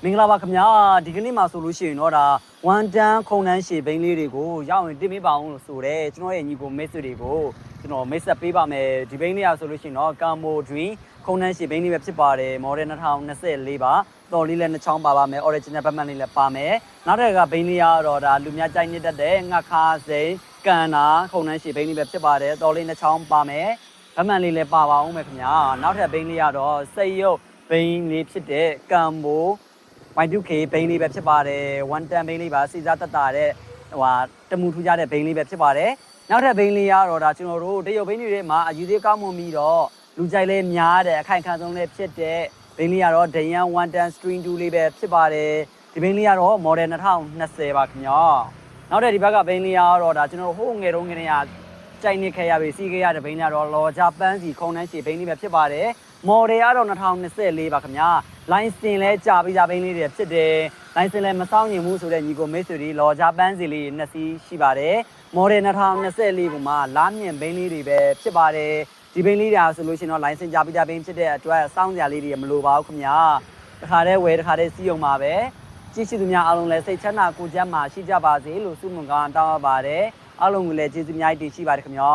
မင်္ဂလာပါခင်ဗျာဒီကနေ့မှာဆိုလို့ရှိရင်တော့ဒါဝန်တန်းခုံတန်းရှည်ဘိန်းလေးတွေကိုရောက်ရင်တင်ပေးပါအောင်လို့ဆိုတယ်ကျွန်တော်ရဲ့ညီကိုမိတ်ဆွေတွေကိုကျွန်တော်မိတ်ဆက်ပေးပါမယ်ဒီဘိန်းလေးอ่ะဆိုလို့ရှိရင်တော့ကာမိုဒရီခုံတန်းရှည်ဘိန်းလေးပဲဖြစ်ပါတယ် model 2024ပါတော်လေးလည်းနှစ်ချောင်းပါပါမယ် original ဘတ်မှန်လေးလည်းပါမယ်နောက်တစ်ခါဘိန်းလေးကတော့ဒါလူများကြိုက်နေတတ်တဲ့ငှက်ခါစိန်ကန်နာခုံတန်းရှည်ဘိန်းလေးပဲဖြစ်ပါတယ်တော်လေးနှစ်ချောင်းပါမယ်ဘတ်မှန်လေးလည်းပါပါအောင်မယ်ခင်ဗျာနောက်ထပ်ဘိန်းလေးကတော့စိတ်ရုပ်ဘိန်းလေးဖြစ်တဲ့ကံမို Y2K ဘိန်းလေးပဲဖြစ်ပါတယ်1တန်ဘိန်းလေးပါစီစားတက်တာတဲ့ဟိုတမူထူးကြတဲ့ဘိန်းလေးပဲဖြစ်ပါတယ်နောက်ထပ်ဘိန်းလေးကတော့ဒါကျွန်တော်တို့တရုတ်ဘိန်းတွေထဲမှာအယူသေးကောင်းမွန်ပြီးတော့လူကြိုက်လဲများတဲ့အခိုင်ခံဆုံးလေးဖြစ်တဲ့ဘိန်းလေးကတော့ဒယန်1တန် string 2လေးပဲဖြစ်ပါတယ်ဒီဘိန်းလေးကတော့ model 2020ပါခင်ဗျာနောက်ထပ်ဒီဘက်ကဘိန်းလေးကတော့ဒါကျွန်တော်တို့ဟိုးငယ်တုန်းကတည်းကကြိုက်နေခဲ့ရပြီစီးခဲ့ရတဲ့ဘိန်းလေးကတော့လော်ဂျာပန်းစီခုံနှန်းရှည်ဘိန်းလေးပဲဖြစ်ပါတယ် model ကတော့2024ပါခင်ဗျာလိုင်းစင်လဲကြာပြီးသားဘိန်းလေးတွေဖြစ်တယ်လိုင်းစင်လဲမဆောင်ရင်ဘူးဆိုတဲ့ညီကိုမိတ်ဆွေတွေလော်ဂျာပန်းစီလေးနှစ်စီးရှိပါတယ် model 2024ကိုမှလားမြင့်ဘိန်းလေးတွေပဲဖြစ်ပါတယ်ဒီဘိန်းလေးတွေဆိုလို့ရှိရင်တော့လိုင်းစင်ကြာပြီးသားဘိန်းဖြစ်တဲ့အတွက်စောင်းစရာလေးတွေမလိုပါဘူးခင်ဗျာတခါတည်းဝယ်တခါတည်းစီးအောင်ပါပဲကြည့်ရှိသူများအားလုံးလည်းစိတ်ချမ်းသာကိုယ်ကျန်းမာရှိကြပါစေလို့ဆုမွန်ကောင်းတောင်းရပါတယ်အားလုံးကိုလည်းကျေးဇူးအများကြီးတင်ရှိပါတယ်ခင်ဗျာ